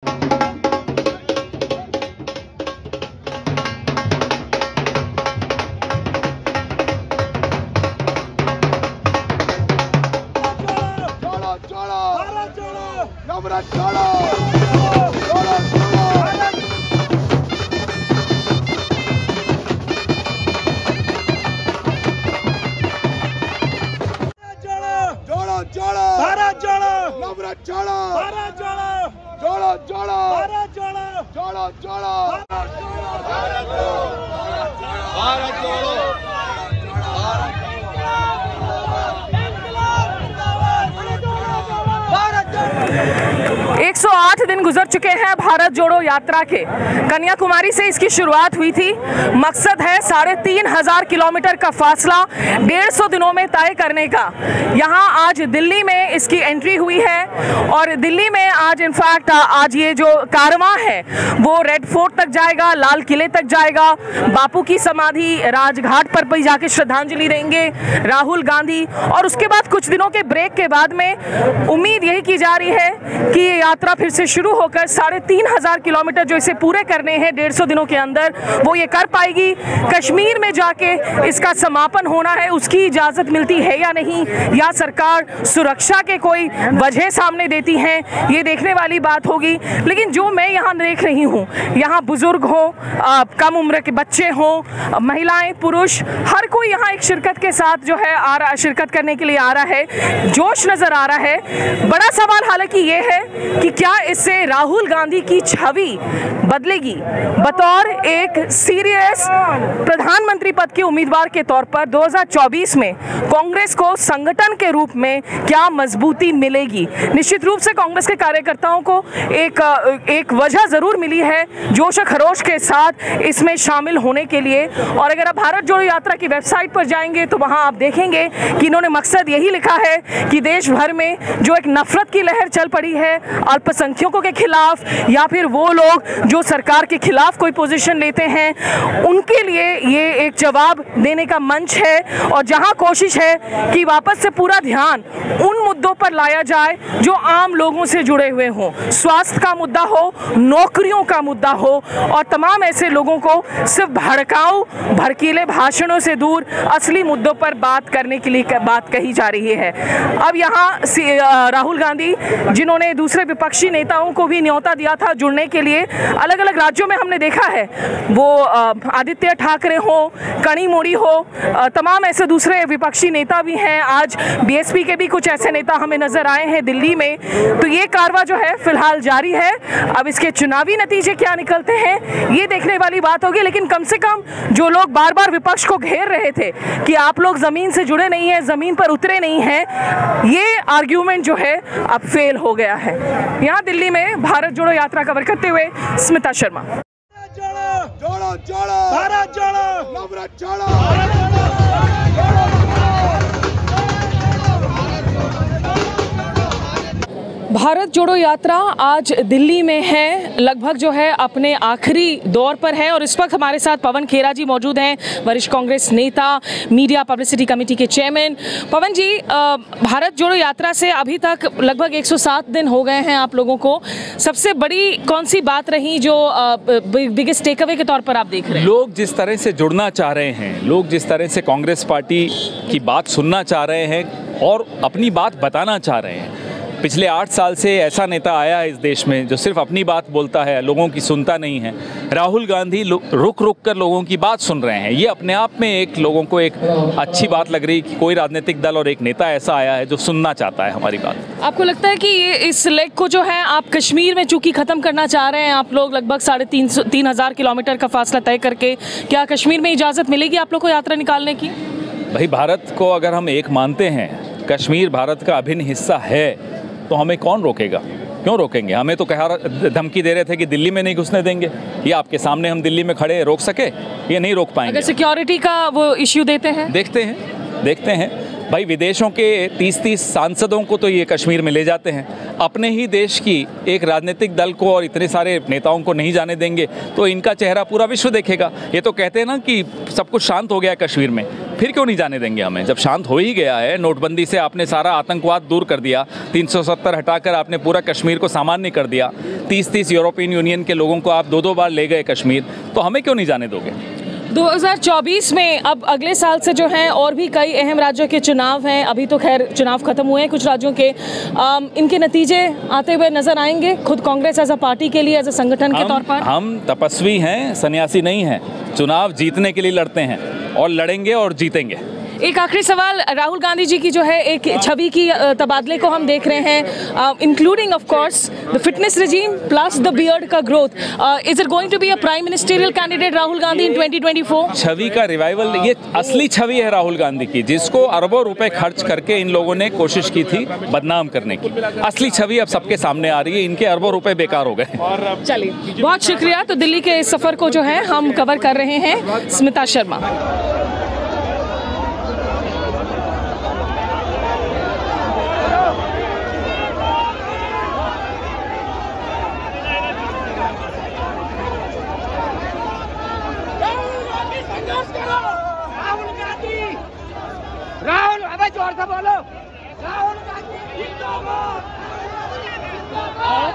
भारत जोड़ो। 108 दिन गुजर चुके हैं भारत जोड़ो यात्रा के। कन्याकुमारी से इसकी शुरुआत हुई थी। मकसद है 3,500 किलोमीटर का फासला 150 दिनों में तय करने का। यहाँ आज दिल्ली में इसकी एंट्री हुई है और दिल्ली में आज इनफैक्ट आज ये जो कारवां है वो रेड फोर्ट तक जाएगा, लाल किले तक जाएगा, बापू की समाधि राजघाट पर भी जाके श्रद्धांजलि देंगे राहुल गांधी, और उसके बाद कुछ दिनों के ब्रेक के बाद में उम्मीद यही की जा रही है कि ये यात्रा फिर से शुरू होकर 3,500 किलोमीटर जो इसे पूरे करने हैं 150 दिनों के अंदर वो ये कर पाएगी। कश्मीर में जाके इसका समापन होना है, उसकी इजाज़त मिलती है या नहीं, या सरकार सुरक्षा के कोई वजह सामने देती है, ये देखने वाली बात होगी। लेकिन जो मैं यहाँ देख रही हूँ, यहाँ बुजुर्ग हो, कम उम्र के बच्चे हों, महिलाएं, पुरुष, हर कोई यहाँ एक शिरकत के साथ जो है शिरकत करने के लिए आ रहा है। जोश नज़र आ रहा है। बड़ा सवाल हालांकि ये है कि क्या इससे राहुल गांधी की छवि बदलेगी बतौर एक सीरियस प्रधानमंत्री पद के उम्मीदवार के तौर पर 2024 में कांग्रेस को संगठन के रूप में क्या मजबूती मिलेगी। निश्चित रूप से कांग्रेस के कार्यकर्ताओं को एक वजह जरूर मिली है जोश खरोश के साथ इसमें शामिल होने के लिए। और अगर आप भारत जोड़ो यात्रा की वेबसाइट पर जाएंगे तो वहां आप देखेंगे कि इन्होंने मकसद यही लिखा है कि देश भर में जो एक नफरत की लहर चल पड़ी है अल्पसंख्यकों के खिलाफ, या फिर वो लोग जो सरकार के खिलाफ कोई पोजीशन लेते हैं, उनके लिए ये एक जवाब देने का मंच है। और जहां कोशिश है कि वापस से पूरा ध्यान उन मुद्दों पर लाया जाए जो आम लोगों से जुड़े हुए हों, स्वास्थ्य का मुद्दा हो, नौकरियों का मुद्दा हो, और तमाम ऐसे लोगों को सिर्फ भड़काऊ भड़कीले भाषणों से दूर असली मुद्दों पर बात करने के लिए बात कही जा रही है। अब यहाँ राहुल गांधी, जिन्होंने दूसरे विपक्षी नेताओं को भी न्योता दिया था जुड़ने के लिए, अलग अलग राज्यों में हमने देखा है, वो आदित्य ठाकरे हो, कणी मोड़ी हो, तमाम ऐसे दूसरे विपक्षी नेता भी हैं। आज बीएसपी के भी कुछ ऐसे नेता हमें नजर आए हैं दिल्ली में। तो ये कारवां जो है फिलहाल जारी है। अब इसके चुनावी नतीजे क्या निकलते हैं ये देखने वाली बात होगी। लेकिन कम से कम जो लोग बार बार विपक्ष को घेर रहे थे कि आप लोग जमीन से जुड़े नहीं हैं, जमीन पर उतरे नहीं हैं, ये आर्ग्यूमेंट जो है अब फेल हो गया है। यहाँ दिल्ली में भारत जोड़ो यात्रा कवर करते हुए स्मिता शर्मा। जोड़ो जोड़ो भारत जोड़ो, नफरत जोड़ो। भारत जोड़ो यात्रा आज दिल्ली में है, लगभग जो है अपने आखिरी दौर पर है। और इस वक्त हमारे साथ पवन खेरा जी मौजूद हैं, वरिष्ठ कांग्रेस नेता, मीडिया पब्लिसिटी कमेटी के चेयरमैन। पवन जी, भारत जोड़ो यात्रा से अभी तक लगभग 107 दिन हो गए हैं आप लोगों को। सबसे बड़ी कौन सी बात रही जो बिगेस्ट टेक अवे के तौर पर आप देख रहे हैं? लोग जिस तरह से जुड़ना चाह रहे हैं, लोग जिस तरह से कांग्रेस पार्टी की बात सुनना चाह रहे हैं और अपनी बात बताना चाह रहे हैं। पिछले 8 साल से ऐसा नेता आया है इस देश में जो सिर्फ अपनी बात बोलता है, लोगों की सुनता नहीं है। राहुल गांधी रुक रुक कर लोगों की बात सुन रहे हैं। ये अपने आप में एक लोगों को एक अच्छी बात लग रही कि कोई राजनीतिक दल और एक नेता ऐसा आया है जो सुनना चाहता है हमारी बात। आपको लगता है कि ये इस लेग को जो है आप कश्मीर में चूंकि ख़त्म करना चाह रहे हैं, आप लोग लगभग 3,500 किलोमीटर का फासला तय करके, क्या कश्मीर में इजाज़त मिलेगी आप लोग को यात्रा निकालने की? भाई, भारत को अगर हम एक मानते हैं, कश्मीर भारत का अभिन्न हिस्सा है, तो हमें कौन रोकेगा? क्यों रोकेंगे? हमें तो धमकी दे रहे थे कि दिल्ली में नहीं घुसने देंगे। ये आपके सामने हम दिल्ली में खड़े रोक सके? ये नहीं रोक पाएंगे। अगर सिक्योरिटी का वो इश्यू देखते हैं भाई, विदेशों के 30 सांसदों को तो ये कश्मीर में ले जाते हैं, अपने ही देश की एक राजनीतिक दल को और इतने सारे नेताओं को नहीं जाने देंगे तो इनका चेहरा पूरा विश्व देखेगा। ये तो कहते हैं ना कि सब कुछ शांत हो गया कश्मीर में, फिर क्यों नहीं जाने देंगे हमें? जब शांत हो ही गया है, नोटबंदी से आपने सारा आतंकवाद दूर कर दिया, 370 हटाकर आपने पूरा कश्मीर को सामान्य कर दिया, 30-30 यूरोपियन यूनियन के लोगों को आप 2-2 बार ले गए कश्मीर, तो हमें क्यों नहीं जाने दोगे? 2024 में अब अगले साल से जो है और भी कई अहम राज्यों के चुनाव हैं। अभी तो खैर चुनाव खत्म हुए हैं कुछ राज्यों के, इनके नतीजे आते हुए नजर आएंगे खुद कांग्रेस एज अ पार्टी के लिए, एज अ संगठन के तौर पर? हम तपस्वी हैं, सन्यासी नहीं हैं। चुनाव जीतने के लिए लड़ते हैं और लड़ेंगे और जीतेंगे। एक आखिरी सवाल, राहुल गांधी जी की जो है एक छवि की तबादले को हम देख रहे हैं, including of course the fitness regime plus the beard का growth. Is it going to be a prime ministerial candidate Rahul Gandhi in 2024? छवि का रिवाइवल, ये असली छवि है राहुल गांधी की, जिसको अरबों रुपए खर्च करके इन लोगों ने कोशिश की थी बदनाम करने की। असली छवि अब सबके सामने आ रही है, इनके अरबों रुपए बेकार हो गए। चलिए, बहुत शुक्रिया। तो दिल्ली के इस सफर को जो है हम कवर कर रहे हैं स्मिता शर्मा। राहुल, अबे जोर से बोलो। राहुल गांधी जिंदाबाद। जिंदाबाद।